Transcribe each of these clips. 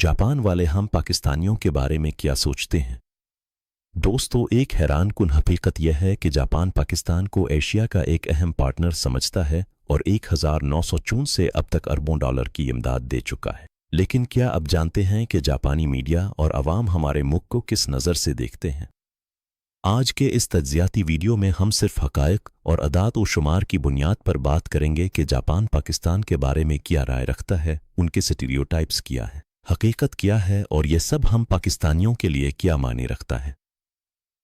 Japan वाले हम पाकिस्तानियों के बारे में क्या सोचते हैं? दोस्तों, एक हैरानकुन हकीकत यह है कि जापान पाकिस्तान को एशिया का एक अहम पार्टनर समझता है और 1904 से अब तक अरबों डॉलर की इमदाद दे चुका है। लेकिन क्या अब जानते हैं कि जापानी मीडिया और अवाम हमारे मुल्क को किस नज़र से देखते हैं? आज के इस तज्जियाती वीडियो में हम सिर्फ हकायक और अदाद व शुमार की बुनियाद पर बात करेंगे कि जापान पाकिस्तान के बारे में क्या राय रखता है, उनके स्टीरियोटाइप्स क्या है, हकीकत क्या है और ये सब हम पाकिस्तानियों के लिए क्या मायने रखता है।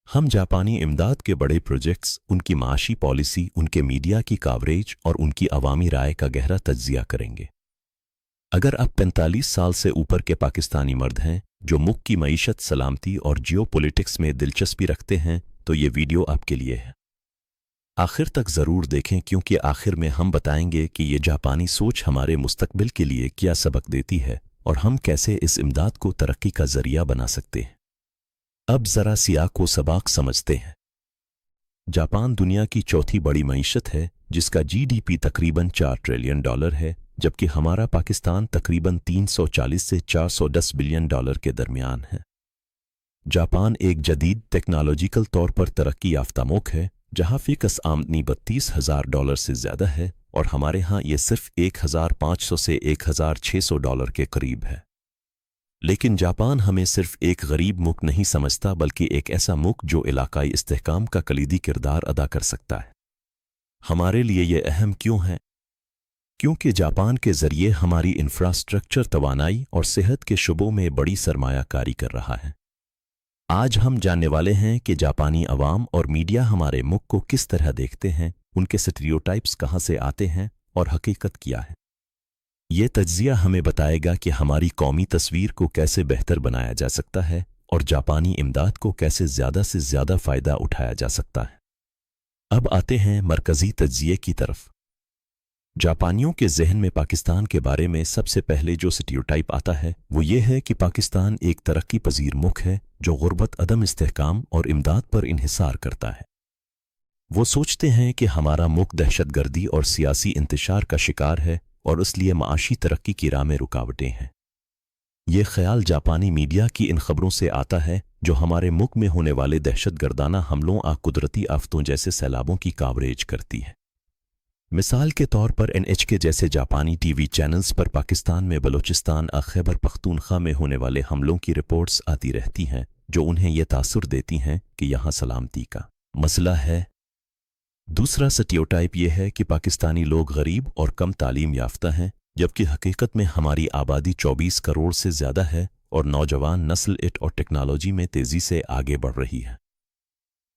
हम जापानी इमदाद के बड़े प्रोजेक्ट्स, उनकी माशी पॉलिसी, उनके मीडिया की कवरेज और उनकी अवामी राय का गहरा तज्जिया करेंगे। अगर आप 45 साल से ऊपर के पाकिस्तानी मर्द हैं जो मुल्क की मईशत, सलामती और जियोपॉलिटिक्स में दिलचस्पी रखते हैं तो ये वीडियो आपके लिए है। आखिर तक ज़रूर देखें क्योंकि आखिर में हम बताएंगे कि ये जापानी सोच हमारे मुस्तकबिल के लिए क्या सबक देती है और हम कैसे इस इमदाद को तरक्की का ज़रिया बना सकते हैं। अब ज़रा सियाक व सबाक समझते हैं। जापान दुनिया की चौथी बड़ी मईशत है जिसका जीडीपी तकरीबन $4 ट्रिलियन है, जबकि हमारा पाकिस्तान तकरीबन 340 से 410 बिलियन डॉलर के दरमियान है। जापान एक जदीद टेक्नोलॉजिकल तौर पर तरक्की याफ्ता मुल्क है जहां फ़िकस आमदनी $32,000 से ज़्यादा है और हमारे यहाँ ये सिर्फ 1,500 से 1,600 डॉलर के करीब है। लेकिन जापान हमें सिर्फ एक गरीब मुल्क नहीं समझता बल्कि एक ऐसा मुल्क जो इलाकाई इस्तेहकाम का कलीदी किरदार अदा कर सकता है। हमारे लिए ये अहम क्यों है? क्योंकि जापान के ज़रिए हमारी इंफ्रास्ट्रक्चर, तवानाई और सेहत के शुबों में बड़ी सरमायाकारी कर रहा है। आज हम जानने वाले हैं कि जापानी अवाम और मीडिया हमारे मुल्क को किस तरह देखते हैं, उनके स्टीरियोटाइप्स कहाँ से आते हैं और हकीकत क्या है। ये तज्जिया हमें बताएगा कि हमारी कौमी तस्वीर को कैसे बेहतर बनाया जा सकता है और जापानी इमदाद को कैसे ज़्यादा से ज़्यादा फ़ायदा उठाया जा सकता है। अब आते हैं मरकज़ी तज्जिये की तरफ। जापानियों के जहन में पाकिस्तान के बारे में सबसे पहले जो स्टीरियोटाइप आता है वो ये है कि पाकिस्तान एक तरक्की पजीर मुल्क है जो गुर्बत, अदम इस्तेहकाम और इमदाद पर इन्हिसार करता है। वो सोचते हैं कि हमारा मुल्क दहशतगर्दी और सियासी इंतशार का शिकार है और इसलिए माशी तरक्की की राह में रुकावटें हैं। ये ख्याल जापानी मीडिया की इन खबरों से आता है जो हमारे मुल्क में होने वाले दहशतगर्दाना हमलों और कुदरती आफतों जैसे सैलाबों की कवरेज करती है। मिसाल के तौर पर NHK जैसे जापानी टीवी चैनल्स पर पाकिस्तान में बलूचिस्तान और खैबर पख्तूनख्वा में होने वाले हमलों की रिपोर्ट्स आती रहती हैं जो उन्हें यह तासुर देती हैं कि यहाँ सलामती का मसला है। दूसरा स्टीरियोटाइप यह है कि पाकिस्तानी लोग गरीब और कम तालीम याफ्ता हैं, जबकि हकीकत में हमारी आबादी 24 करोड़ से ज़्यादा है और नौजवान नस्ल इट और टेक्नोलॉजी में तेज़ी से आगे बढ़ रही है।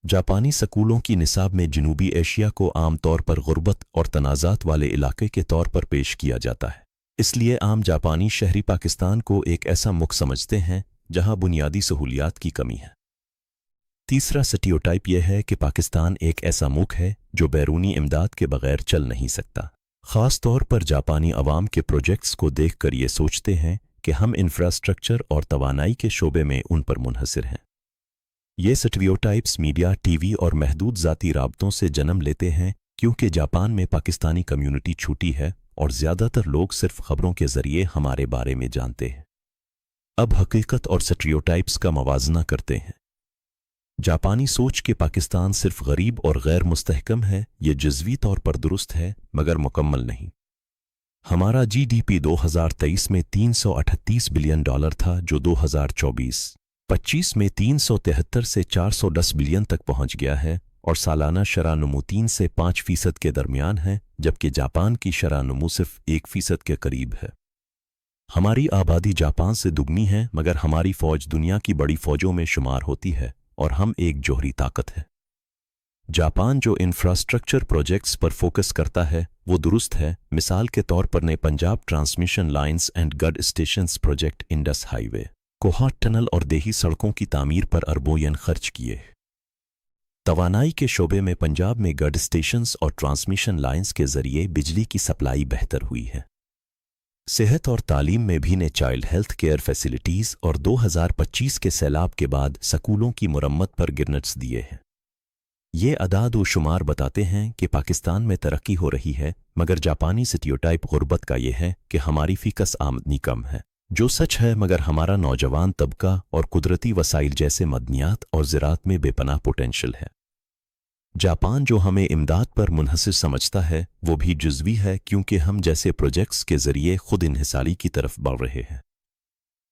जापानी स्कूलों की निसाब में जनूबी एशिया को आम तौर पर गुर्बत और तनाज़ात वाले इलाके के तौर पर पेश किया जाता है। इसलिए आम जापानी शहरी पाकिस्तान को एक ऐसा मुल्क समझते हैं जहां बुनियादी सहूलियात की कमी है। तीसरा स्टीरियोटाइप यह है कि पाकिस्तान एक ऐसा मुल्क है जो बैरूनी इमदाद के बगैर चल नहीं सकता। ख़ास तौर पर जापानी अवाम के प्रोजेक्ट्स को देखकर ये सोचते हैं कि हम इंफ्रास्ट्रक्चर और तवानाई के शोबे में उन पर मुनहसिर हैं। ये स्टीरियोटाइप्स मीडिया, टीवी और महदूद ज़ाती राबतों से जन्म लेते हैं क्योंकि जापान में पाकिस्तानी कम्यूनिटी छोटी है और ज़्यादातर लोग सिर्फ खबरों के ज़रिए हमारे बारे में जानते हैं। अब हकीकत और स्टीरियोटाइप्स का मवाजना करते हैं। जापानी सोच के पाकिस्तान सिर्फ गरीब और गैर मुस्तहकम है, ये जज़वी तौर पर दुरुस्त है मगर मुकम्मल नहीं। हमारा जीडीपी 2023 में $338 बिलियन था जो 2024-25 में 373 से 410 बिलियन तक पहुंच गया है और सालाना शरह नमू 3 से 5% के दरमियान है, जबकि जापान की शरह नमू सिर्फ 1% के करीब है। हमारी आबादी जापान से दुगनी है मगर हमारी फ़ौज दुनिया की बड़ी फ़ौजों में शुमार होती है और हम एक जोहरी ताकत है। जापान जो इंफ्रास्ट्रक्चर प्रोजेक्ट्स पर फोकस करता है वो दुरुस्त है। मिसाल के तौर पर ने पंजाब ट्रांसमिशन लाइन्स एंड गड स्टेशंस प्रोजेक्ट, इंडस हाईवे, कोहा टनल और देही सड़कों की तामीर पर अरबों येन खर्च किए। तवानाई के शोबे में पंजाब में गड स्टेशंस और ट्रांसमिशन लाइन्स के जरिए बिजली की सप्लाई बेहतर हुई है। सेहत और तालीम में भी ने चाइल्ड हेल्थ केयर फैसिलिटीज़ और 2025 के सैलाब के बाद स्कूलों की मुरम्मत पर गिरनेट्स दिए हैं। ये अदाद व शुमार बताते हैं कि पाकिस्तान में तरक्की हो रही है, मगर जापानी स्टीरियोटाइप गुर्बत का ये है कि हमारी फ़िकस आमदनी कम है। जो सच है, मगर हमारा नौजवान तबका और कुदरती वसाइल जैसे मदनियात और ज़राअत में बेपनाह पोटेंशल है। जापान जो हमें इमदाद पर मुनहसिर समझता है वो भी जुज़वी है, क्योंकि हम जैसे प्रोजेक्ट्स के ज़रिए खुद इन्हिसारी की तरफ बढ़ रहे हैं।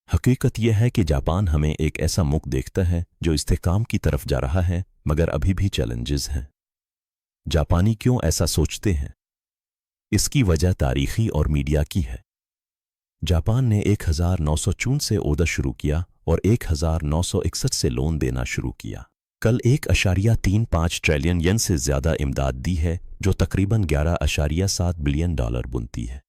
हकीकत यह है कि जापान हमें एक ऐसा मुल्क देखता है जो इस्तेहकाम की तरफ जा रहा है, मगर अभी भी चैलेंजेस हैं। जापानी क्यों ऐसा सोचते हैं? इसकी वजह तारीखी और मीडिया की है। जापान ने 1964 से ओदा शुरू किया और 1961 से लोन देना शुरू किया। कल 1.35 ट्रिलियन येन से ज़्यादा इमदाद दी है, जो तकरीबन 11.7 बिलियन डॉलर बनती है।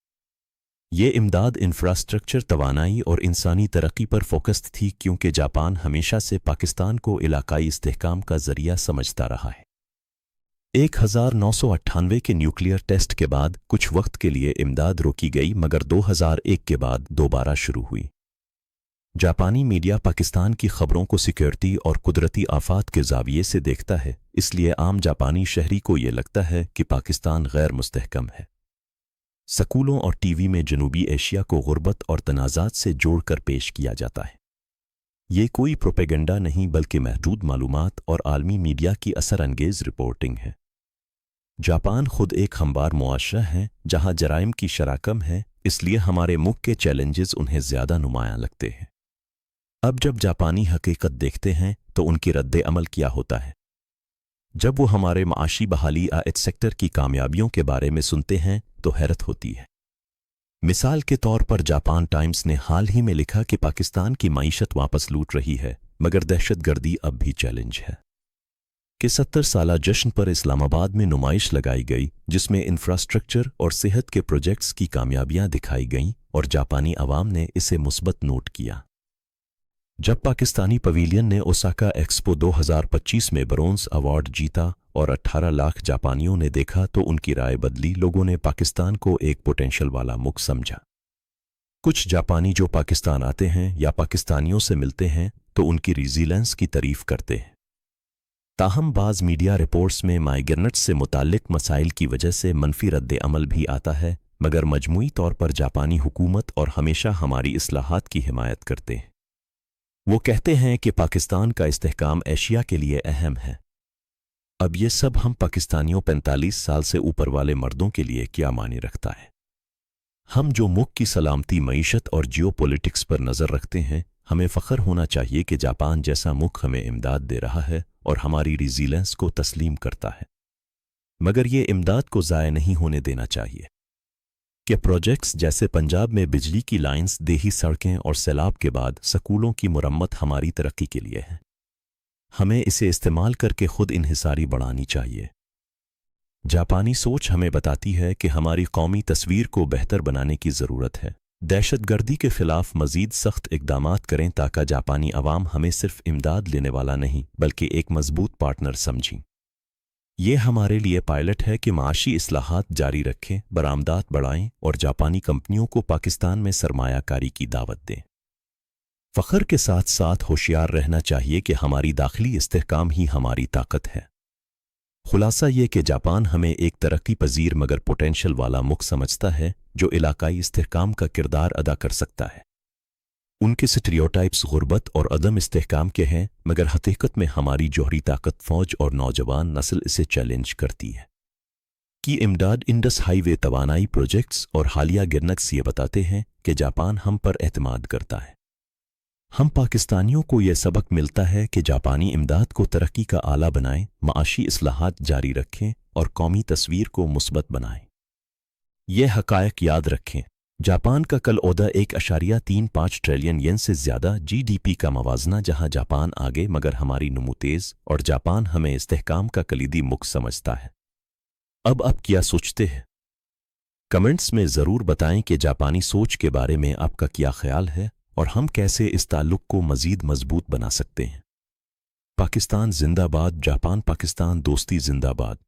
ये इमदाद इंफ्रास्ट्रक्चर, तवानाई और इंसानी तरक्की पर फोकस्ड थी, क्योंकि जापान हमेशा से पाकिस्तान को इलाकाई इस्तेहकाम का ज़रिया समझता रहा है। 1998 के न्यूक्लियर टेस्ट के बाद कुछ वक्त के लिए इमदाद रोकी गई, मगर 2001 के बाद दोबारा शुरू हुई। जापानी मीडिया पाकिस्तान की खबरों को सिक्योरिटी और कुदरती आफात के ज़ाविये से देखता है, इसलिए आम जापानी शहरी को ये लगता है कि पाकिस्तान गैर मुस्तहकम है। स्कूलों और टीवी में जनूबी एशिया को गुर्बत और तनाज़ात से जोड़कर पेश किया जाता है। ये कोई प्रोपेगेंडा नहीं, बल्कि महदूद मालूमात और आलमी मीडिया की असर अंगेज़ रिपोर्टिंग है। जापान खुद एक हमवार मुआशरा है जहाँ जराइम की शरह कम है, इसलिए हमारे मुल्क के चैलेंजेस उन्हें ज़्यादा नुमायां लगते हैं। अब जब जापानी हकीकत देखते हैं तो उनकी रद्द अमल क्या होता है? जब वो हमारे माशी बहाली आयत सेक्टर की कामयाबियों के बारे में सुनते हैं तो हैरत होती है। मिसाल के तौर पर जापान टाइम्स ने हाल ही में लिखा कि पाकिस्तान की मईशत वापस लूट रही है, मगर दहशतगर्दी अब भी चैलेंज है। कि 70 साला जश्न पर इस्लामाबाद में नुमाइश लगाई गई, जिसमें इंफ्रास्ट्रक्चर और सेहत के प्रोजेक्ट्स की कामयाबियां दिखाई गईं और जापानी अवाम ने इसे मुस्बत नोट किया। जब पाकिस्तानी पवेलियन ने ओसाका एक्सपो 2025 में ब्रोंज अवार्ड जीता और 18 लाख जापानियों ने देखा तो उनकी राय बदली। लोगों ने पाकिस्तान को एक पोटेंशियल वाला मुल्क समझा। कुछ जापानी जो पाकिस्तान आते हैं या पाकिस्तानियों से मिलते हैं तो उनकी रिजिलेंस की तारीफ करते हैं। ताहम बाज़ मीडिया रिपोर्ट्स में माइग्रेंट्स से मुताल्लिक मसाइल की वजह से मनफी रद्द अमल भी आता है, मगर मजमूई तौर पर जापानी हुकूमत और हमेशा हमारी इस्लाहात की हिमायत करते हैं। वो कहते हैं कि पाकिस्तान का इस्तेहकाम एशिया के लिए अहम है। अब ये सब हम पाकिस्तानियों 45 साल से ऊपर वाले मर्दों के लिए क्या मायने रखता है? हम जो मुल्क की सलामती, मईशत और जियोपॉलिटिक्स पर नज़र रखते हैं, हमें फ़ख्र होना चाहिए कि जापान जैसा मुल्क हमें इमदाद दे रहा है और हमारी रिजिलेंस को तस्लीम करता है। मगर ये इमदाद को ज़ाया नहीं होने देना चाहिए कि प्रोजेक्ट्स जैसे पंजाब में बिजली की लाइंस, देही सड़कें और सैलाब के बाद स्कूलों की मुरम्मत हमारी तरक्की के लिए है। हमें इसे इस्तेमाल करके खुद इन्हिसारी बढ़ानी चाहिए। जापानी सोच हमें बताती है कि हमारी कौमी तस्वीर को बेहतर बनाने की ज़रूरत है। दहशतगर्दी के ख़िलाफ़ मज़ीद सख्त इक़दामात करें ताकि जापानी अवाम हमें सिर्फ इमदाद लेने वाला नहीं बल्कि एक मज़बूत पार्टनर समझें। ये हमारे लिए पायलट है कि माशी इस्लाहात जारी रखें, बरामदात बढ़ाएं और जापानी कंपनियों को पाकिस्तान में सरमायाकारी की दावत दें। फ़ख्र के साथ साथ होशियार रहना चाहिए कि हमारी दाखिली इस्तेहकाम ही हमारी ताकत है। खुलासा ये कि जापान हमें एक तरक्की पजीर मगर पोटेंशियल वाला मुल्क समझता है जो इलाकाई इस्तेहकाम का किरदार अदा कर सकता है। उनके स्टीरियोटाइप्स गुर्बत और अदम इस्तेहकाम के हैं, मगर हकीकत में हमारी जोहरी ताकत फौज और नौजवान नस्ल इसे चैलेंज करती है। कि इमदाद, इंडस हाईवे, तवानाई प्रोजेक्ट्स और हालिया गिरनक्स ये बताते हैं कि जापान हम पर एतमाद करता है। हम पाकिस्तानियों को यह सबक मिलता है कि जापानी इमदाद को तरक्की का आला बनाएं, माशी इस्लाहात जारी रखें और कौमी तस्वीर को मुस्बत बनाएं। यह हक़ायक़ याद रखें। जापान का कल ओहदा 1.35 ट्रिलियन येन से ज़्यादा GDP का मवाजना, जहां जापान आगे मगर हमारी नमू तेज़ और जापान हमें इस्तेहकाम का कलीदी मुल्क समझता है। अब आप क्या सोचते हैं? कमेंट्स में ज़रूर बताएं कि जापानी सोच के बारे में आपका क्या ख्याल है और हम कैसे इस ताल्लुक़ को मज़ीद मजबूत बना सकते हैं। पाकिस्तान जिंदाबाद, जापान पाकिस्तान दोस्ती जिंदाबाद।